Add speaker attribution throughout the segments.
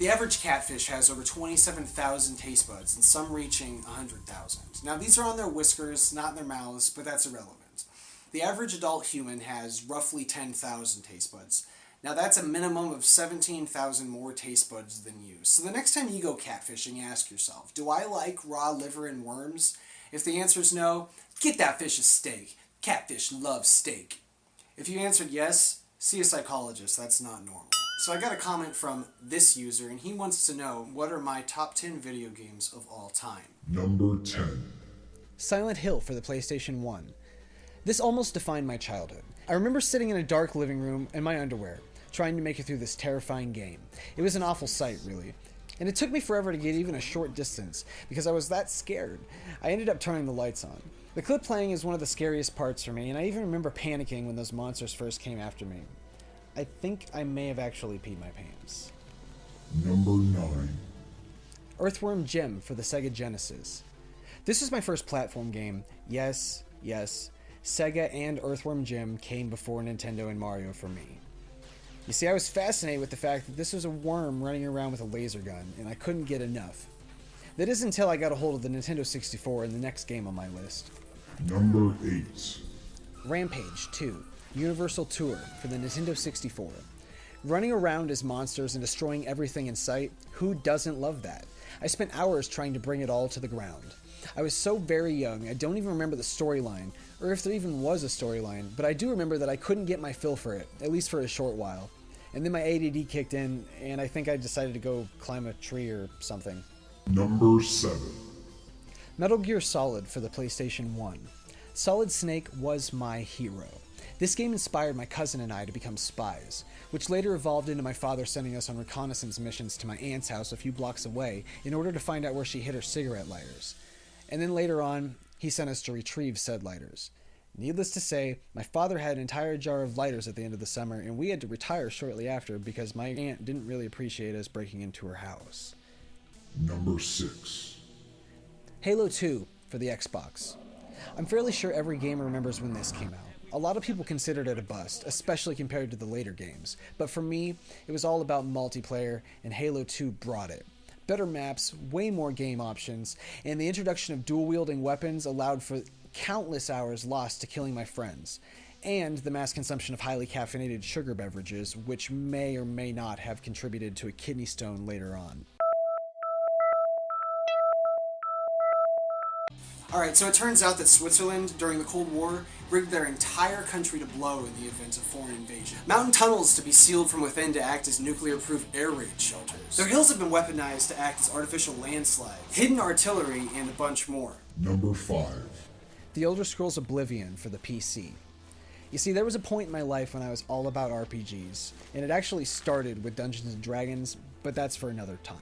Speaker 1: The average catfish has over 27,000 taste buds, and some reaching 100,000. Now, these are on their whiskers, not in their mouths, but that's irrelevant. The average adult human has roughly 10,000 taste buds. Now, that's a minimum of 17,000 more taste buds than you. So the next time you go catfishing, ask yourself, do I like raw liver and worms? If the answer is no, get that fish a steak. Catfish loves steak. If you answered yes, see a psychologist. That's not normal. So I got a comment from this user, and he wants to know what are my top 10 video games of all time.
Speaker 2: Number 10.
Speaker 3: Silent Hill for the PlayStation 1. This almost defined my childhood. I remember sitting in a dark living room in my underwear, trying to make it through this terrifying game. It was an awful sight, really. And it took me forever to get even a short distance, because I was that scared. I ended up turning the lights on. The clip playing is one of the scariest parts for me, and I even remember panicking when those monsters first came after me. I think I may have actually peed my pants.
Speaker 2: Number 9.
Speaker 3: Earthworm Jim for the Sega Genesis. This is my first platform game. Yes, Sega and Earthworm Jim came before Nintendo and Mario for me. You see, I was fascinated with the fact that this was a worm running around with a laser gun, and I couldn't get enough. That is until I got a hold of the Nintendo 64 and the next game on my list.
Speaker 2: Number 8.
Speaker 3: Rampage 2. Universal Tour for the Nintendo 64. Running around as monsters and destroying everything in sight, who doesn't love that? I spent hours trying to bring it all to the ground. I was so very young, I don't even remember the storyline, or if there even was a storyline, but I do remember that I couldn't get my fill for it, at least for a short while. And then my ADD kicked in, and I think I decided to go climb a tree or something.
Speaker 2: Number 7.
Speaker 3: Metal Gear Solid for the PlayStation 1. Solid Snake was my hero. This game inspired my cousin and I to become spies, which later evolved into my father sending us on reconnaissance missions to my aunt's house a few blocks away in order to find out where she hid her cigarette lighters. And then later on, he sent us to retrieve said lighters. Needless to say, my father had an entire jar of lighters at the end of the summer, and we had to retire shortly after because my aunt didn't really appreciate us breaking into her house.
Speaker 2: Number 6.
Speaker 3: Halo 2 for the Xbox. I'm fairly sure every gamer remembers when this came out. A lot of people considered it a bust, especially compared to the later games, but for me, it was all about multiplayer, and Halo 2 brought it. Better maps, way more game options, and the introduction of dual-wielding weapons allowed for countless hours lost to killing my friends, and the mass consumption of highly caffeinated sugar beverages, which may or may not have contributed to a kidney stone later on.
Speaker 1: Alright, so it turns out that Switzerland, during the Cold War, rigged their entire country to blow in the event of foreign invasion. Mountain tunnels to be sealed from within to act as nuclear-proof air raid shelters. Their hills have been weaponized to act as artificial landslides, hidden artillery, and a bunch more.
Speaker 2: Number 5.
Speaker 3: The Elder Scrolls Oblivion for the PC. You see, there was a point in my life when I was all about RPGs, and it actually started with Dungeons & Dragons, but that's for another time.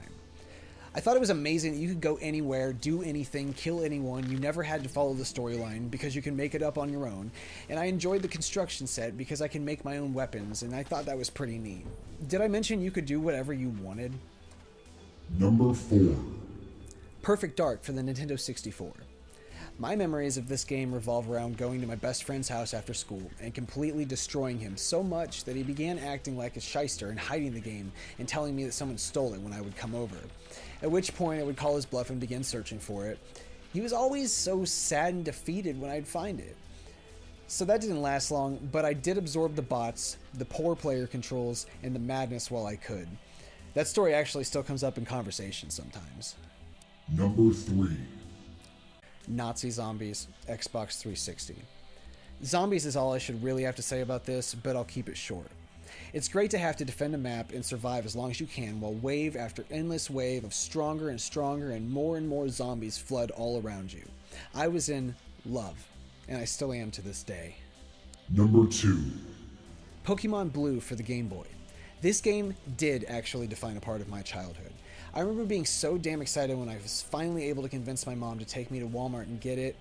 Speaker 3: I thought it was amazing that you could go anywhere, do anything, kill anyone, you never had to follow the storyline because you can make it up on your own, and I enjoyed the construction set because I can make my own weapons, and I thought that was pretty neat. Did I mention you could do whatever you wanted?
Speaker 2: Number 4.
Speaker 3: Perfect Dark for the Nintendo 64. My memories of this game revolve around going to my best friend's house after school and completely destroying him so much that he began acting like a shyster and hiding the game and telling me that someone stole it when I would come over. At which point I would call his bluff and begin searching for it. He was always so sad and defeated when I'd find it. So that didn't last long, but I did absorb the bots, the poor player controls, and the madness while I could. That story actually still comes up in conversation sometimes.
Speaker 2: Number 3.
Speaker 3: Nazi Zambies, Xbox 360. Zombies is all I should really have to say about this, but I'll keep it short. It's great to have to defend a map and survive as long as you can while wave after endless wave of stronger and stronger and more zombies flood all around you. I was in love, and I still am to this day.
Speaker 2: Number 2.
Speaker 3: Pokemon Blue for the Game Boy. This game did actually define a part of my childhood. I remember being so damn excited when I was finally able to convince my mom to take me to Walmart and get it,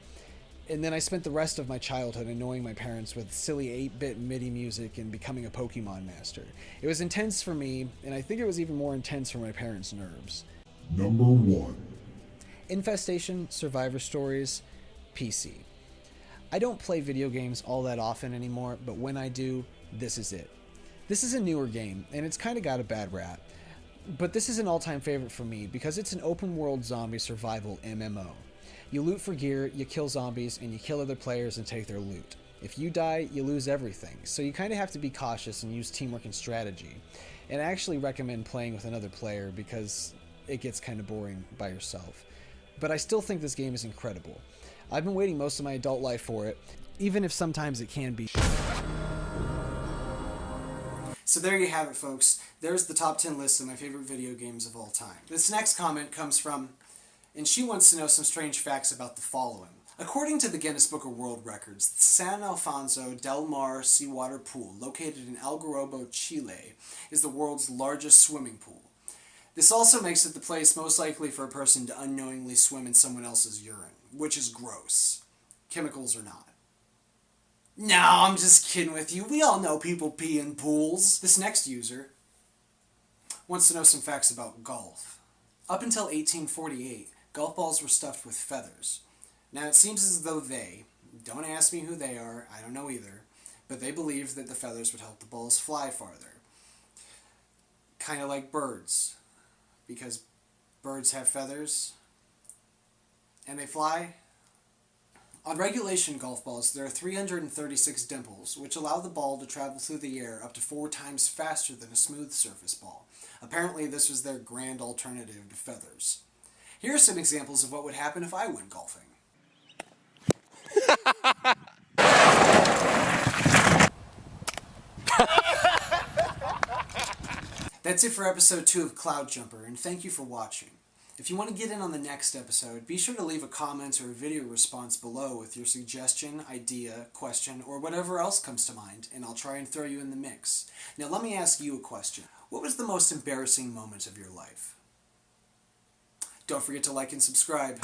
Speaker 3: and then I spent the rest of my childhood annoying my parents with silly 8-bit MIDI music and becoming a Pokemon master. It was intense for me, and I think it was even more intense for my parents' nerves.
Speaker 2: Number 1.
Speaker 3: Infestation, Survivor Stories, PC. I don't play video games all that often anymore, but when I do, this is it. This is a newer game, and it's kind of got a bad rap. But this is an all-time favorite for me because it's an open-world zombie survival MMO. You loot for gear, you kill zombies, and you kill other players and take their loot. If you die, you lose everything, so you kind of have to be cautious and use teamwork and strategy. And I actually recommend playing with another player because it gets kind of boring by yourself. But I still think this game is incredible. I've been waiting most of my adult life for it, even if sometimes it can be.
Speaker 1: So there you have it, folks. There's the top 10 list of my favorite video games of all time. This next comment comes from, and she wants to know some strange facts about the following. According to the Guinness Book of World Records, the San Alfonso del Mar Seawater Pool, located in Algarrobo, Chile, is the world's largest swimming pool. This also makes it the place most likely for a person to unknowingly swim in someone else's urine, which is gross. Chemicals or not. No, I'm just kidding with you. We all know people pee in pools. This next user wants to know some facts about golf. Up until 1848, golf balls were stuffed with feathers. Now, it seems as though don't ask me who they are, I don't know either, but they believed that the feathers would help the balls fly farther. Kind of like birds, because birds have feathers and they fly. On regulation golf balls, there are 336 dimples, which allow the ball to travel through the air up to 4 times faster than a smooth surface ball. Apparently, this was their grand alternative to feathers. Here are some examples of what would happen if I went golfing. That's it for episode 2 of Cloud Jumper, and thank you for watching. If you want to get in on the next episode, be sure to leave a comment or a video response below with your suggestion, idea, question, or whatever else comes to mind, and I'll try and throw you in the mix. Now let me ask you a question. What was the most embarrassing moment of your life? Don't forget to like and subscribe.